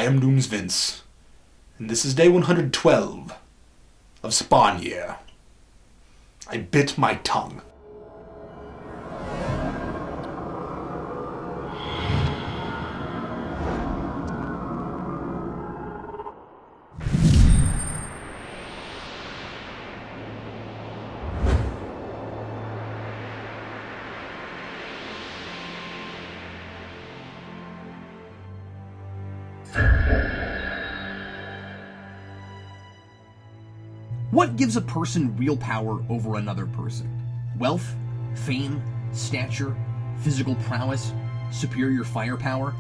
am Doomsvince, and this is day 112 of Spawn Year. I bit my tongue. What gives a person real power over another person? Wealth, fame, stature, physical prowess, superior firepower?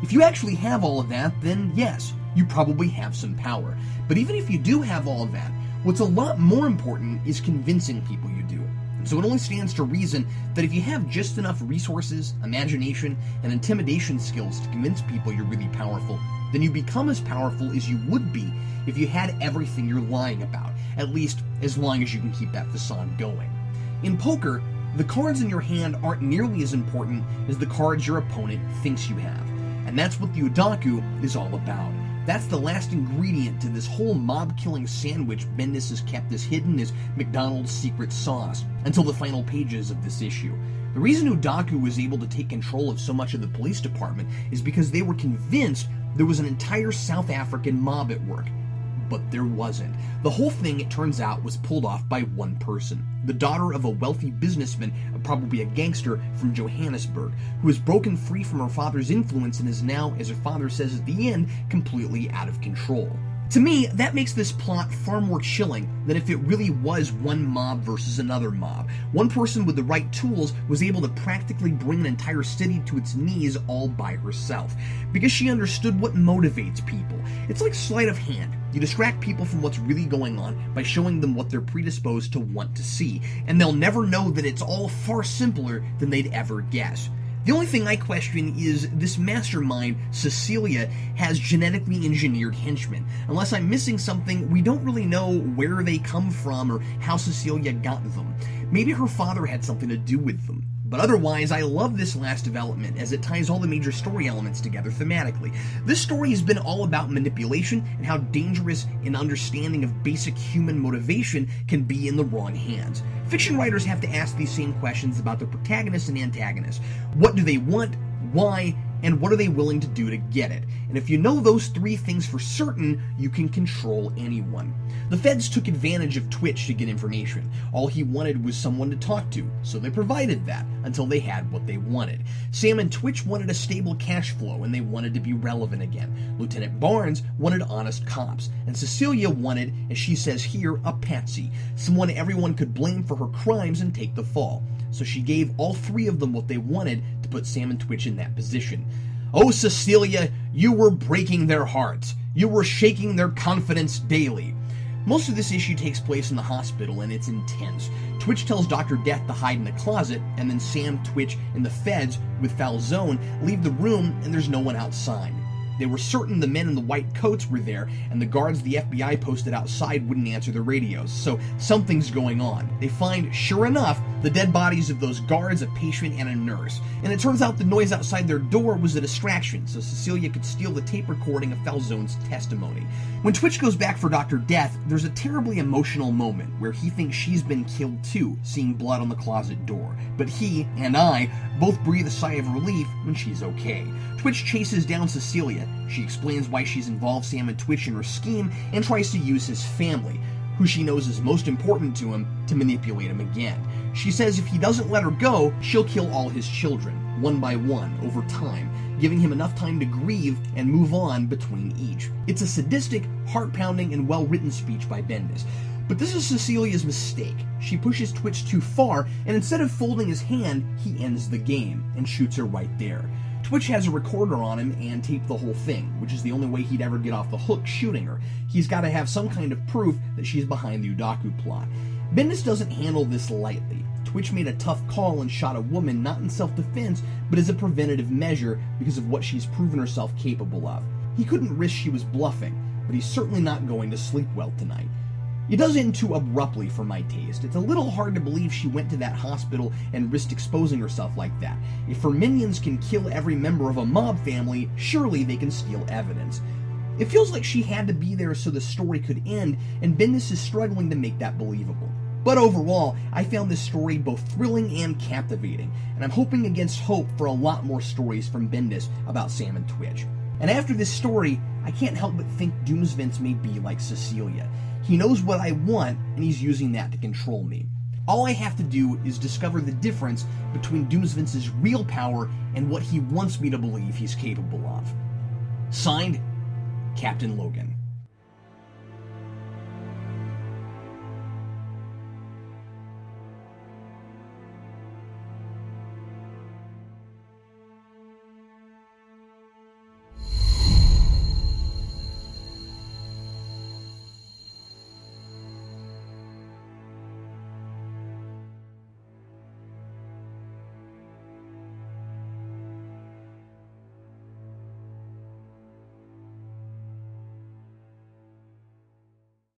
If you actually have all of that, then yes, you probably have some power. But even if you do have all of that, what's a lot more important is convincing people you do. And so it only stands to reason that if you have just enough resources, imagination, and intimidation skills to convince people you're really powerful, then you become as powerful as you would be if you had everything you're lying about, at least as long as you can keep that facade going. In poker, the cards in your hand aren't nearly as important as the cards your opponent thinks you have. And that's what the Udaku is all about. That's the last ingredient to this whole mob-killing sandwich Bendis has kept as hidden as McDonald's secret sauce until the final pages of this issue. The reason Udaku was able to take control of so much of the police department is because they were convinced there was an entire South African mob at work. But there wasn't. The whole thing, it turns out, was pulled off by one person. The daughter of a wealthy businessman, probably a gangster from Johannesburg, who has broken free from her father's influence and is now, as her father says at the end, completely out of control. To me, that makes this plot far more chilling than if it really was one mob versus another mob. One person with the right tools was able to practically bring an entire city to its knees all by herself, because she understood what motivates people. It's like sleight of hand. You distract people from what's really going on by showing them what they're predisposed to want to see, and they'll never know that it's all far simpler than they'd ever guess. The only thing I question is this mastermind, Cecilia, has genetically engineered henchmen. Unless I'm missing something, we don't really know where they come from or how Cecilia got them. Maybe her father had something to do with them. But otherwise, I love this last development as it ties all the major story elements together thematically. This story has been all about manipulation and how dangerous an understanding of basic human motivation can be in the wrong hands. Fiction writers have to ask these same questions about their protagonists and antagonists. What do they want? Why? And what are they willing to do to get it? And if you know those three things for certain, you can control anyone. The feds took advantage of Twitch to get information. All he wanted was someone to talk to, so they provided that until they had what they wanted. Sam and Twitch wanted a stable cash flow, and they wanted to be relevant again. Lieutenant Barnes wanted honest cops, and Cecilia wanted, as she says here, a patsy, someone everyone could blame for her crimes and take the fall. So she gave all three of them what they wanted to put Sam and Twitch in that position. Oh, Cecilia, you were breaking their hearts. You were shaking their confidence daily. Most of this issue takes place in the hospital, and it's intense. Twitch tells Dr. Death to hide in a closet, and then Sam, Twitch, and the feds, with Falzone, leave the room, and there's no one outside. They were certain the men in the white coats were there, and the guards the FBI posted outside wouldn't answer the radios, so something's going on. They find, sure enough, the dead bodies of those guards, a patient, and a nurse. And it turns out the noise outside their door was a distraction, so Cecilia could steal the tape recording of Falzone's testimony. When Twitch goes back for Dr. Death, there's a terribly emotional moment where he thinks she's been killed too, seeing blood on the closet door. But he, and I, both breathe a sigh of relief when she's okay. Twitch chases down Cecilia. She explains why she's involved Sam and Twitch in her scheme and tries to use his family, who she knows is most important to him, to manipulate him again. She says if he doesn't let her go, she'll kill all his children, one by one, over time, giving him enough time to grieve and move on between each. It's a sadistic, heart-pounding, and well-written speech by Bendis. But this is Cecilia's mistake. She pushes Twitch too far, and instead of folding his hand, he ends the game and shoots her right there. Twitch has a recorder on him and taped the whole thing, which is the only way he'd ever get off the hook shooting her. He's got to have some kind of proof that she's behind the Udaku plot. Bendis doesn't handle this lightly. Twitch made a tough call and shot a woman not in self-defense, but as a preventative measure because of what she's proven herself capable of. He couldn't risk she was bluffing, but he's certainly not going to sleep well tonight. It does end too abruptly for my taste. It's a little hard to believe she went to that hospital and risked exposing herself like that. If her minions can kill every member of a mob family, surely they can steal evidence. It feels like she had to be there so the story could end, and Bendis is struggling to make that believable. But overall, I found this story both thrilling and captivating, and I'm hoping against hope for a lot more stories from Bendis about Sam and Twitch. And after this story, I can't help but think Doomsvince may be like Cecilia. He knows what I want, and he's using that to control me. All I have to do is discover the difference between Doomsvince's real power and what he wants me to believe he's capable of. Signed, Captain Logan.